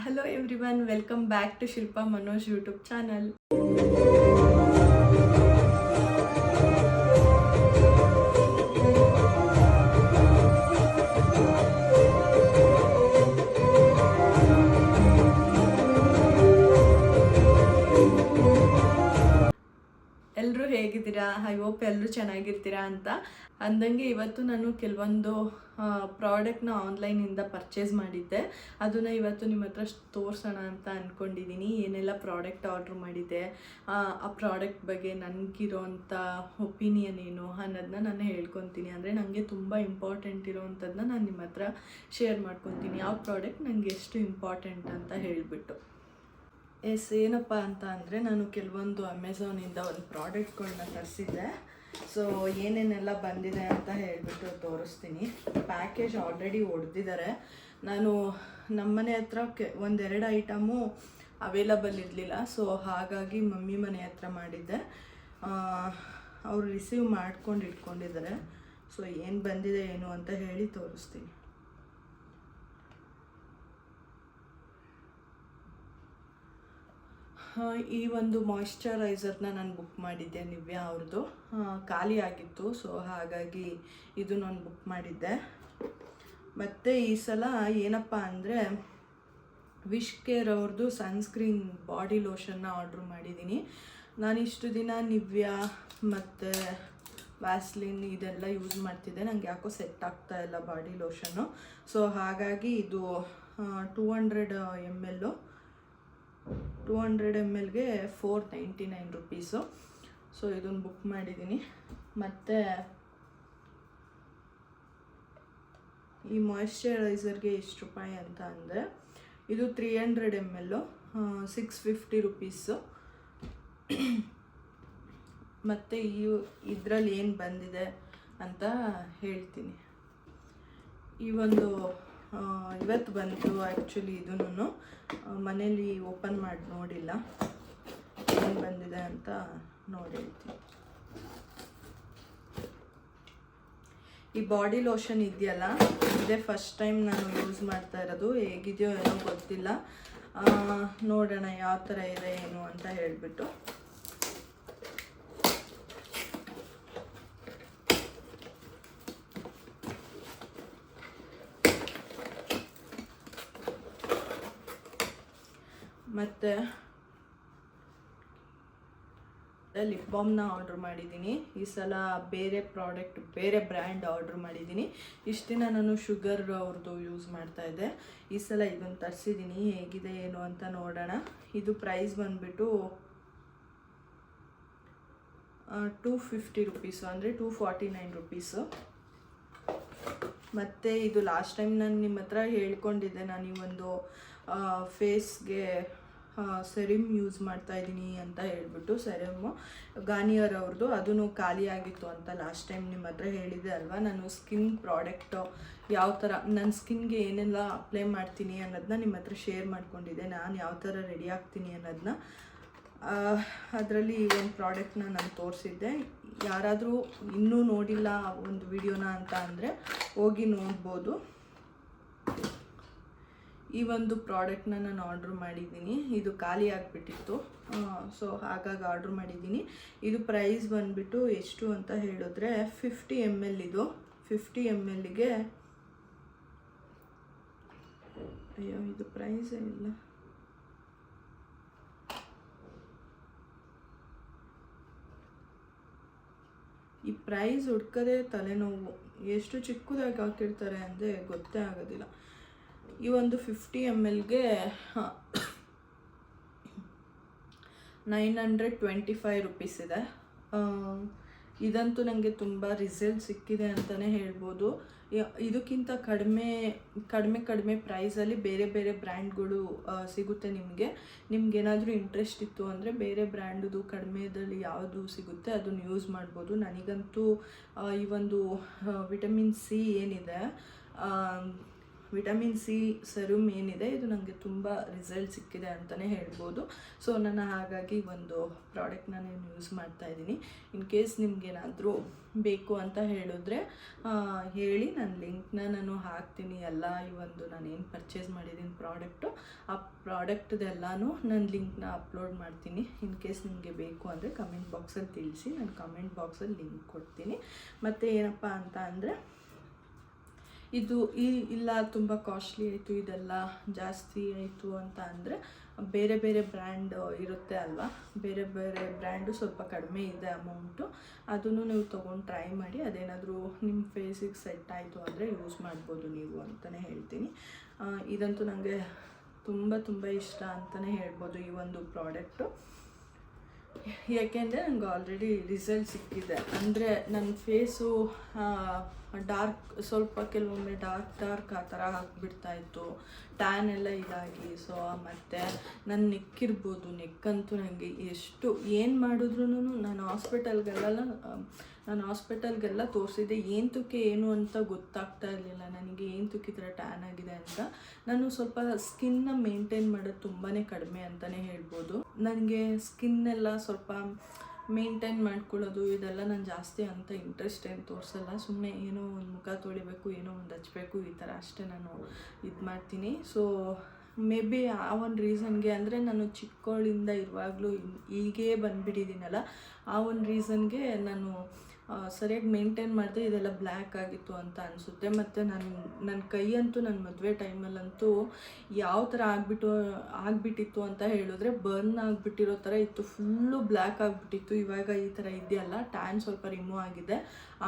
Hello everyone, welcome back to Shilpa Manoj YouTube channel. ಎಲ್ಲರೂ ಹೇಗಿದ್ದೀರಾ? I hope ಎಲ್ಲರೂ ಚೆನ್ನಾಗಿರ್ತೀರಾ ಅಂತ ಅಂದಂಗೆ ಇವತ್ತು ನಾನು ಕೆಲವೊಂದು ಪ್ರಾಡಕ್ಟ್ನ ಆನ್ಲೈನಿಂದ ಪರ್ಚೇಸ್ ಮಾಡಿದ್ದೆ. ಅದನ್ನು ಇವತ್ತು ನಿಮ್ಮ ಹತ್ರ ತೋರಿಸೋಣ ಅಂತ ಅಂದ್ಕೊಂಡಿದ್ದೀನಿ. ಏನೆಲ್ಲ ಪ್ರಾಡಕ್ಟ್ ಆರ್ಡ್ರ್ ಮಾಡಿದ್ದೆ, ಆ ಪ್ರಾಡಕ್ಟ್ ಬಗ್ಗೆ ನನಗಿರೋಂಥ ಒಪಿನಿಯನ್ ಏನು ಅನ್ನೋದನ್ನ ನಾನು ಹೇಳ್ಕೊತೀನಿ. ಅಂದರೆ ನನಗೆ ತುಂಬ ಇಂಪಾರ್ಟೆಂಟ್ ಇರೋವಂಥದ್ದನ್ನ ನಾನು ನಿಮ್ಮ ಹತ್ರ ಶೇರ್ ಮಾಡ್ಕೊತೀನಿ. ಯಾವ ಪ್ರಾಡಕ್ಟ್ ನನಗೆ ಎಷ್ಟು ಇಂಪಾರ್ಟೆಂಟ್ ಅಂತ ಹೇಳಿಬಿಟ್ಟು. ಏನಪ್ಪ ಅಂತ ಅಂದರೆ, ನಾನು ಕೆಲವೊಂದು ಅಮೆಝಾನಿಂದ ಒಂದು ಪ್ರಾಡಕ್ಟ್ಗಳನ್ನ ತರಿಸಿದ್ದೆ. ಸೊ ಏನೇನೆಲ್ಲ ಬಂದಿದೆ ಅಂತ ಹೇಳಿಬಿಟ್ಟು ತೋರಿಸ್ತೀನಿ. ಪ್ಯಾಕೇಜ್ ಆಲ್ರೆಡಿ ಹೊಡೆದಿದ್ದಾರೆ. ನಾನು ನಮ್ಮನೆ ಹತ್ರ ಒಂದೆರಡು ಐಟಮು ಅವೈಲಬಲ್ ಇರಲಿಲ್ಲ. ಸೊ ಹಾಗಾಗಿ ಮಮ್ಮಿ ಮನೆ ಹತ್ರ ಮಾಡಿದ್ದೆ. ಅವರು ರಿಸೀವ್ ಮಾಡ್ಕೊಂಡು ಇಟ್ಕೊಂಡಿದ್ದಾರೆ. ಸೊ ಏನು ಬಂದಿದೆ ಏನು ಅಂತ ಹೇಳಿ ತೋರಿಸ್ತೀನಿ. ಈ ಒಂದು ಮಾಯಿಶ್ಚರೈಸರ್ನ ನಾನು ಬುಕ್ ಮಾಡಿದ್ದೆ, ನಿವ್ಯಾ ಅವ್ರದ್ದು. ಖಾಲಿ ಆಗಿತ್ತು. ಸೊ ಹಾಗಾಗಿ ಇದು ನಾನು ಬುಕ್ ಮಾಡಿದ್ದೆ. ಮತ್ತು ಈ ಸಲ ಏನಪ್ಪ ಅಂದರೆ, ವಿಶ್ ಕೇರ್ ಅವ್ರದ್ದು ಸನ್ಸ್ಕ್ರೀನ್ ಬಾಡಿ ಲೋಷನ್ನ ಆರ್ಡ್ರ್ ಮಾಡಿದ್ದೀನಿ. ನಾನಿಷ್ಟು ದಿನ ನಿವ್ಯಾ ಮತ್ತು ವ್ಯಾಸ್ಲಿನ್ ಇದೆಲ್ಲ ಯೂಸ್ ಮಾಡ್ತಿದ್ದೆ. ನನಗೆ ಯಾಕೋ ಸೆಟ್ ಆಗ್ತಾ ಇಲ್ಲ ಬಾಡಿ ಲೋಷನ್ನು. ಸೊ ಹಾಗಾಗಿ ಇದು 200 ml 200 mlಗೆ 499 ರುಪೀಸು. ಸೊ ಇದನ್ನು ಬುಕ್ ಮಾಡಿದ್ದೀನಿ. ಮತ್ತು ಈ ಮಾಯಿಶ್ಚರೈಸರ್ಗೆ ಎಷ್ಟು ರೂಪಾಯಿ ಅಂತ ಅಂದರೆ, ಇದು 300 ml 650 ರುಪೀಸು. ಮತ್ತು ಇದರಲ್ಲಿ ಏನು ಬಂದಿದೆ ಅಂತ ಹೇಳ್ತೀನಿ. ಈ ಒಂದು ಇವತ್ತು ಬಂತು ಆ್ಯಕ್ಚುಲಿ. ಇದನ್ನು ಮನೇಲಿ ಓಪನ್ ಮಾಡಿ ನೋಡಿಲ್ಲ, ಏನು ಬಂದಿದೆ ಅಂತ ನೋಡಿ ಹೇಳ್ತೀನಿ. ಈ ಬಾಡಿ ಲೋಷನ್ ಇದೆಯಲ್ಲ, ಇದೇ ಫಸ್ಟ್ ಟೈಮ್ ನಾನು ಯೂಸ್ ಮಾಡ್ತಾ ಇರೋದು. ಹೇಗಿದೆಯೋ ಏನೋ ಗೊತ್ತಿಲ್ಲ, ನೋಡೋಣ ಯಾವ ಥರ ಇದೆ ಏನು ಅಂತ ಹೇಳಿಬಿಟ್ಟು. ಮತ್ತು ಲಿಪ್ ಬಾಮ್ನ ಆರ್ಡ್ರ್ ಮಾಡಿದ್ದೀನಿ. ಈ ಸಲ ಬೇರೆ ಪ್ರಾಡಕ್ಟ್, ಬೇರೆ ಬ್ರ್ಯಾಂಡ್ ಆರ್ಡ್ರ್ ಮಾಡಿದ್ದೀನಿ. ಇಷ್ಟು ದಿನ ನಾನು ಶುಗರ್ ಅವ್ರದ್ದು ಯೂಸ್ ಮಾಡ್ತಾಯಿದ್ದೆ. ಈ ಸಲ ಇದನ್ನು ತರಿಸಿದ್ದೀನಿ. ಹೇಗಿದೆ ಏನು ಅಂತ ನೋಡೋಣ. ಇದು ಪ್ರೈಸ್ ಬಂದುಬಿಟ್ಟು 250 ರುಪೀಸು, ಅಂದರೆ 249 ರುಪೀಸು. ಮತ್ತು ಇದು ಲಾಸ್ಟ್ ಟೈಮ್ ನಾನು ನಿಮ್ಮ ಹತ್ರ ಹೇಳ್ಕೊಂಡಿದ್ದೆ, ನಾನು ಈ ಒಂದು ಫೇಸ್ಗೆ ಸೆರಮ್ ಯೂಸ್ ಮಾಡ್ತಾಯಿದ್ದೀನಿ ಅಂತ ಹೇಳ್ಬಿಟ್ಟು. ಸೆರಮ್ಮು ಗಾರ್ನಿಯರ್ ಅವ್ರದ್ದು, ಅದೂ ಖಾಲಿ ಆಗಿತ್ತು ಅಂತ ಲಾಸ್ಟ್ ಟೈಮ್ ನಿಮ್ಮ ಹತ್ರ ಹೇಳಿದೆ ಅಲ್ವಾ. ನಾನು ಸ್ಕಿನ್ ಪ್ರಾಡಕ್ಟು ಯಾವ ಥರ ನನ್ನ ಸ್ಕಿನ್ಗೆ ಏನೆಲ್ಲ ಅಪ್ಲೈ ಮಾಡ್ತೀನಿ ಅನ್ನೋದನ್ನ ನಿಮ್ಮ ಹತ್ರ ಶೇರ್ ಮಾಡ್ಕೊಂಡಿದ್ದೆ. ನಾನು ಯಾವ ಥರ ರೆಡಿ ಆಗ್ತೀನಿ ಅನ್ನೋದನ್ನ. ಅದರಲ್ಲಿ ಈ ಒಂದು ಪ್ರಾಡಕ್ಟ್ನ ನಾನು ತೋರಿಸಿದ್ದೆ. ಯಾರಾದರೂ ಇನ್ನೂ ನೋಡಿಲ್ಲ ಒಂದು ವಿಡಿಯೋನ ಅಂತ ಅಂದರೆ ಹೋಗಿ ನೋಡ್ಬೋದು. ಈ ಒಂದು ಪ್ರಾಡಕ್ಟ್ನ ನಾನು ಆರ್ಡ್ರ್ ಮಾಡಿದ್ದೀನಿ. ಇದು ಖಾಲಿ ಆಗಿಬಿಟ್ಟಿತ್ತು. ಸೊ ಹಾಗಾಗಿ ಆರ್ಡ್ರ್ ಮಾಡಿದ್ದೀನಿ. ಇದು ಪ್ರೈಸ್ ಬಂದುಬಿಟ್ಟು ಎಷ್ಟು ಅಂತ ಹೇಳಿದ್ರೆ 50 ml. ಇದು 50 mlಗೆ, ಅಯ್ಯೋ ಇದು ಪ್ರೈಸೇ ಇಲ್ಲ. ಈ ಪ್ರೈಸ್ ಹುಡ್ಕೋದೇ ತಲೆನೋವು. ಎಷ್ಟು ಚಿಕ್ಕದಾಗಿ ಹಾಕಿರ್ತಾರೆ ಅಂದರೆ ಗೊತ್ತೇ ಆಗೋದಿಲ್ಲ. ಈ ಒಂದು 50 mlಗೆ 925 ರುಪೀಸ್ ಇದೆ. ಇದಂತೂ ನನಗೆ ತುಂಬ ರಿಸಲ್ಟ್ ಸಿಕ್ಕಿದೆ ಅಂತಲೇ ಹೇಳ್ಬೋದು. ಇದಕ್ಕಿಂತ ಕಡಿಮೆ ಪ್ರೈಸಲ್ಲಿ ಬೇರೆ ಬೇರೆ ಬ್ರ್ಯಾಂಡ್ಗಳು ಸಿಗುತ್ತೆ ನಿಮಗೆ. ನಿಮ್ಗೇನಾದರೂ ಇಂಟ್ರೆಸ್ಟ್ ಇತ್ತು ಅಂದರೆ ಬೇರೆ ಬ್ರ್ಯಾಂಡದು ಕಡಿಮೆದಲ್ಲಿ ಯಾವುದು ಸಿಗುತ್ತೆ ಅದನ್ನು ಯೂಸ್ ಮಾಡ್ಬೋದು. ನನಗಂತೂ ಈ ಒಂದು ವಿಟಮಿನ್ ಸಿ ಏನಿದೆ, ವಿಟಮಿನ್ ಸಿ ಸೆರಮ್ ಏನಿದೆ ಇದು ನನಗೆ ತುಂಬ ರಿಸಲ್ಟ್ ಸಿಕ್ಕಿದೆ ಅಂತಲೇ ಹೇಳ್ಬೋದು. ಸೊ ನಾನು ಹಾಗಾಗಿ ಒಂದು ಪ್ರಾಡಕ್ಟ್ನ ನಾನು ಯೂಸ್ ಮಾಡ್ತಾಯಿದ್ದೀನಿ. ಇನ್ ಕೇಸ್ ನಿಮಗೇನಾದರೂ ಬೇಕು ಅಂತ ಹೇಳಿದ್ರೆ ಹೇಳಿ, ನಾನು ಲಿಂಕ್ನ ನಾನು ಹಾಕ್ತೀನಿ. ಎಲ್ಲ ಈ ಒಂದು ನಾನೇನು ಪರ್ಚೇಸ್ ಮಾಡಿದ್ದೀನಿ ಪ್ರಾಡಕ್ಟು, ಆ ಪ್ರಾಡಕ್ಟ್ದೆಲ್ಲನೂ ನಾನು ಲಿಂಕ್ನ ಅಪ್ಲೋಡ್ ಮಾಡ್ತೀನಿ. ಇನ್ ಕೇಸ್ ನಿಮಗೆ ಬೇಕು ಅಂದರೆ ಕಮೆಂಟ್ ಬಾಕ್ಸಲ್ಲಿ ತಿಳಿಸಿ, ನಾನು ಕಮೆಂಟ್ ಬಾಕ್ಸಲ್ಲಿ ಲಿಂಕ್ ಕೊಡ್ತೀನಿ. ಮತ್ತು ಏನಪ್ಪ ಅಂತ ಅಂದರೆ ಇದು ಇಲ್ಲ ತುಂಬ ಕಾಸ್ಟ್ಲಿ ಆಯಿತು, ಇದೆಲ್ಲ ಜಾಸ್ತಿ ಆಯಿತು ಅಂತ ಅಂದರೆ ಬೇರೆ ಬೇರೆ ಬ್ರ್ಯಾಂಡ್ ಇರುತ್ತೆ ಅಲ್ವಾ, ಬೇರೆ ಬೇರೆ ಬ್ರ್ಯಾಂಡು ಸ್ವಲ್ಪ ಕಡಿಮೆ ಇದೆ ಅಮೌಂಟು, ಅದನ್ನು ನೀವು ತೊಗೊಂಡು ಟ್ರೈ ಮಾಡಿ. ಅದೇನಾದರೂ ನಿಮ್ಮ ಫೇಸಿಗೆ ಸೆಟ್ ಆಯಿತು ಅಂದರೆ ಯೂಸ್ ಮಾಡ್ಬೋದು ನೀವು ಅಂತಲೇ ಹೇಳ್ತೀನಿ. ಇದಂತೂ ನನಗೆ ತುಂಬ ತುಂಬ ಇಷ್ಟ ಅಂತಲೇ ಹೇಳ್ಬೋದು ಈ ಒಂದು ಪ್ರಾಡಕ್ಟು. ಯಾಕೆಂದರೆ ನನಗೆ ಆಲ್ರೆಡಿ ರಿಸಲ್ಟ್ ಸಿಕ್ಕಿದೆ. ಅಂದರೆ ನನ್ನ ಫೇಸು ಡಾರ್ಕ್, ಸ್ವಲ್ಪ ಕೆಲವೊಮ್ಮೆ ಡಾರ್ಕ್ ಆ ಥರ ಆಗಿಬಿಡ್ತಾಯಿತ್ತು, ಟ್ಯಾನ್ ಎಲ್ಲ ಇದಾಗಿ. ಸೊ ಮತ್ತು ನನ್ನ ನೆಕ್ಕಿರ್ಬೋದು, ನೆಕ್ಕಂತೂ ನನಗೆ ಎಷ್ಟು ಏನು ಮಾಡಿದ್ರೂ ನಾನು ಹಾಸ್ಪಿಟಲ್ಗೆಲ್ಲ ತೋರಿಸಿದ್ದೆ, ಏಂತಕ್ಕೆ ಏನು ಅಂತ ಗೊತ್ತಾಗ್ತಾ ಇರಲಿಲ್ಲ ನನಗೆ, ಏಂತಕ್ಕೆ ಈ ಥರ ಟ್ಯಾನ್ ಆಗಿದೆ ಅಂತ. ನಾನು ಸ್ವಲ್ಪ ಸ್ಕಿನ್ನ ಮೇಂಟೈನ್ ಮಾಡೋದು ತುಂಬಾ ಕಡಿಮೆ ಅಂತಲೇ ಹೇಳ್ಬೋದು. ನನಗೆ ಸ್ಕಿನ್ನೆಲ್ಲ ಸ್ವಲ್ಪ ಮೇಂಟೈನ್ ಮಾಡ್ಕೊಳ್ಳೋದು ಇದೆಲ್ಲ ನಾನು ಜಾಸ್ತಿ ಅಂತ ಇಂಟ್ರೆಸ್ಟ್ ಏನು ತೋರಿಸಲ್ಲ. ಸುಮ್ಮನೆ ಏನೋ ಒಂದು ಮುಖ ತೊಳಿಬೇಕು, ಏನೋ ಒಂದು ಹಚ್ಚಬೇಕು, ಈ ಥರ ಅಷ್ಟೇ ನಾನು ಇದು ಮಾಡ್ತೀನಿ. ಸೊ ಮೇ ಬಿ ಆ ಒಂದು ರೀಸನ್ಗೆ, ಅಂದರೆ ನಾನು ಚಿಕ್ಕವಳಿಂದ ಇರುವಾಗಲೂ ಹೀಗೇ ಬಂದುಬಿಟ್ಟಿದ್ದೀನಲ್ಲ, ಆ ಒಂದು ರೀಸನ್ಗೆ ನಾನು ಸರಿಯಾಗಿ ಮೇಂಟೈನ್ ಮಾಡಿದೆ, ಇದೆಲ್ಲ ಬ್ಲ್ಯಾಕ್ ಆಗಿತ್ತು ಅಂತ ಅನಿಸುತ್ತೆ. ಮತ್ತು ನನ್ನ ಕೈಯಂತೂ ನನ್ನ ಮದುವೆ ಟೈಮಲ್ಲಂತೂ ಯಾವ ಥರ ಆಗಿಬಿಟ್ಟಿತ್ತು ಅಂತ ಹೇಳಿದ್ರೆ, ಬರ್ನ್ ಆಗಿಬಿಟ್ಟಿರೋ ಥರ ಇತ್ತು, ಫುಲ್ಲು ಬ್ಲ್ಯಾಕ್ ಆಗಿಬಿಟ್ಟಿತ್ತು. ಇವಾಗ ಈ ಥರ ಇದೆಯಲ್ಲ, ಟ್ಯಾನ್ ಸ್ವಲ್ಪ ರಿಮೂವ್ ಆಗಿದೆ.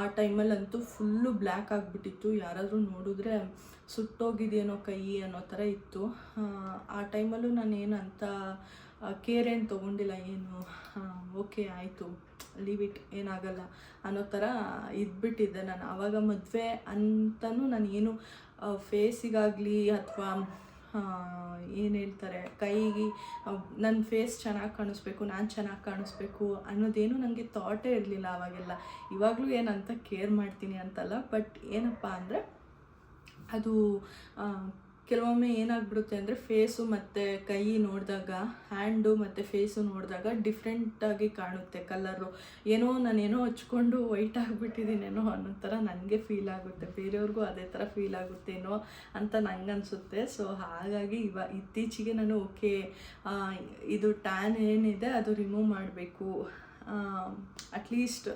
ಆ ಟೈಮಲ್ಲಂತೂ ಫುಲ್ಲು ಬ್ಲ್ಯಾಕ್ ಆಗಿಬಿಟ್ಟಿತ್ತು. ಯಾರಾದರೂ ನೋಡಿದ್ರೆ ಸುಟ್ಟೋಗಿದೆಯೇನೋ ಕೈ ಅನ್ನೋ ಥರ ಇತ್ತು. ಆ ಟೈಮಲ್ಲೂ ನಾನೇನು ಅಂತ ಕೇರ್ ಏನು ತೊಗೊಂಡಿಲ್ಲ, ಏನು ಓಕೆ ಆಯಿತು ಲೀವ್ ಇಟ್, ಏನಾಗಲ್ಲ ಅನ್ನೋ ಥರ ಇದ್ಬಿಟ್ಟಿದ್ದೆ ನಾನು. ಆವಾಗ ಮದುವೆ ಅಂತಲೂ ನಾನು ಏನು ಫೇಸಿಗಾಗಲಿ ಅಥವಾ ಏನು ಹೇಳ್ತಾರೆ ಕೈಗೆ ನನ್ನ ಫೇಸ್ ಚೆನ್ನಾಗಿ ಕಾಣಿಸ್ಬೇಕು, ನಾನು ಚೆನ್ನಾಗಿ ಕಾಣಿಸ್ಬೇಕು ಅನ್ನೋದೇನು ನನಗೆ ಥಾಟೇ ಇರಲಿಲ್ಲ ಆವಾಗೆಲ್ಲ. ಇವಾಗಲೂ ಏನಂತ ಕೇರ್ ಮಾಡ್ತೀನಿ ಅಂತಲ್ಲ, ಬಟ್ ಏನಪ್ಪ ಅಂದರೆ ಅದು ಕೆಲವೊಮ್ಮೆ ಏನಾಗ್ಬಿಡುತ್ತೆ ಅಂದರೆ ಫೇಸು ಮತ್ತು ಕೈ ನೋಡಿದಾಗ, ಹ್ಯಾಂಡು ಮತ್ತು ಫೇಸು ನೋಡಿದಾಗ ಡಿಫ್ರೆಂಟಾಗಿ ಕಾಣುತ್ತೆ ಕಲರು. ನಾನೇನೋ ಹಚ್ಕೊಂಡು ವೈಟ್ ಆಗಿಬಿಟ್ಟಿದ್ದೀನೇನೋ ಅನ್ನೋ ಥರ ನನಗೆ ಫೀಲ್ ಆಗುತ್ತೆ, ಬೇರೆಯವ್ರಿಗೂ ಅದೇ ಥರ ಫೀಲ್ ಆಗುತ್ತೇನೋ ಅಂತ ನಂಗೆ ಅನಿಸುತ್ತೆ. ಸೊ ಹಾಗಾಗಿ ಇತ್ತೀಚೆಗೆ ನಾನು ಓಕೆ ಇದು ಟ್ಯಾನ್ ಏನಿದೆ ಅದು ರಿಮೂವ್ ಮಾಡಬೇಕು, ಅಟ್ಲೀಸ್ಟ್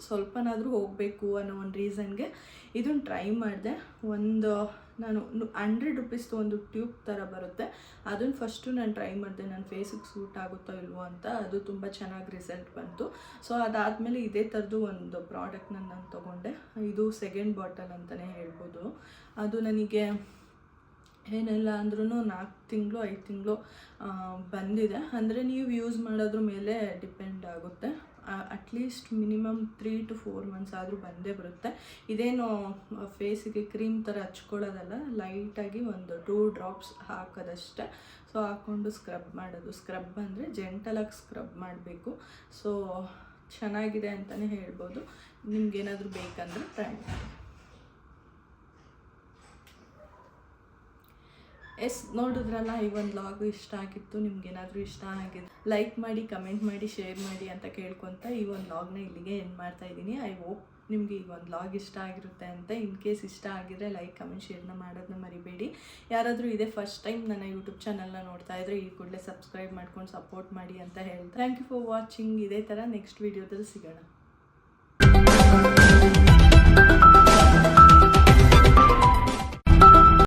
ಸ್ವಲ್ಪನಾದರೂ ಹೋಗಬೇಕು ಅನ್ನೋ ಒಂದು ರೀಸನ್ಗೆ ಇದನ್ನು ಟ್ರೈ ಮಾಡಿದೆ. ನಾನು 100 ರುಪೀಸ್ದು ಒಂದು ಟ್ಯೂಬ್ ಥರ ಬರುತ್ತೆ, ಅದನ್ನು ಫಸ್ಟು ನಾನು ಟ್ರೈ ಮಾಡಿದೆ, ನನ್ನ ಫೇಸಿಗೆ ಸೂಟ್ ಆಗುತ್ತೋ ಇಲ್ವೋ ಅಂತ. ಅದು ತುಂಬ ಚೆನ್ನಾಗಿ ರಿಸಲ್ಟ್ ಬಂತು. ಸೊ ಅದಾದಮೇಲೆ ಇದೇ ಥರದ್ದು ಒಂದು ಪ್ರಾಡಕ್ಟ್ನ ನಾನು ತೊಗೊಂಡೆ. ಇದು ಸೆಕೆಂಡ್ ಬಾಟಲ್ ಅಂತಲೇ ಹೇಳ್ಬೋದು. ಅದು ನನಗೆ ಏನಿಲ್ಲ ಅಂದ್ರೂ 4 ತಿಂಗಳು 5 ತಿಂಗಳು ಬಂದಿದೆ. ಅಂದರೆ ನೀವು ಯೂಸ್ ಮಾಡೋದ್ರ ಮೇಲೆ ಡಿಪೆಂಡ್ ಆಗುತ್ತೆ. ಅಟ್ಲೀಸ್ಟ್ ಮಿನಿಮಮ್ 3 to 4 ಮಂತ್ಸ್ ಆದರೂ ಬಂದೇ ಬರುತ್ತೆ. ಇದೇನು ಫೇಸಿಗೆ ಕ್ರೀಮ್ ಥರ ಹಚ್ಕೊಳ್ಳೋದಲ್ಲ, ಲೈಟಾಗಿ ಒಂದು 2 ಡ್ರಾಪ್ಸ್ ಹಾಕೋದಷ್ಟೆ. ಸೊ ಹಾಕ್ಕೊಂಡು ಸ್ಕ್ರಬ್ ಮಾಡೋದು. ಸ್ಕ್ರಬ್ ಅಂದರೆ ಜೆಂಟಲಾಗಿ ಸ್ಕ್ರಬ್ ಮಾಡಬೇಕು. ಸೊ ಚೆನ್ನಾಗಿದೆ ಅಂತಲೇ ಹೇಳ್ಬೋದು. ನಿಮ್ಗೇನಾದರೂ ಬೇಕಂದರೆ ಟ್ರೈ ಮಾಡಿ. ನೋಡಿದ್ರಲ್ಲ, ಈ ಒಂದು ವ್ಲಾಗು ಇಷ್ಟ ಆಗಿತ್ತು. ನಿಮ್ಗೇನಾದರೂ ಇಷ್ಟ ಆಗಿದೆ ಲೈಕ್ ಮಾಡಿ, ಕಮೆಂಟ್ ಮಾಡಿ, ಶೇರ್ ಮಾಡಿ ಅಂತ ಕೇಳ್ಕೊತ ಈ ಒಂದು ವ್ಲಾಗ್ನ ಇಲ್ಲಿಗೆ ಎಂಡ್ ಮಾಡ್ತಾಯಿದ್ದೀನಿ. ಐ ಹೋಪ್ ನಿಮಗೆ ಈ ಒಂದು ವ್ಲಾಗ್ ಇಷ್ಟ ಆಗಿರುತ್ತೆ ಅಂತ. ಇನ್ ಕೇಸ್ ಇಷ್ಟ ಆಗಿದ್ರೆ ಲೈಕ್, ಕಮೆಂಟ್, ಶೇರ್ನ ಮಾಡೋದನ್ನ ಮರಿಬೇಡಿ. ಯಾರಾದರೂ ಇದೇ ಫಸ್ಟ್ ಟೈಮ್ ನನ್ನ ಯೂಟ್ಯೂಬ್ ಚಾನಲ್ನ ನೋಡ್ತಾ ಇದ್ದರೆ ಈ ಕೂಡಲೇ ಸಬ್ಸ್ಕ್ರೈಬ್ ಮಾಡ್ಕೊಂಡು ಸಪೋರ್ಟ್ ಮಾಡಿ ಅಂತ ಹೇಳ್ತಾ ಥ್ಯಾಂಕ್ ಯು ಫಾರ್ ವಾಚಿಂಗ್. ಇದೇ ಥರ ನೆಕ್ಸ್ಟ್ ವೀಡಿಯೋದಲ್ಲಿ ಸಿಗೋಣ.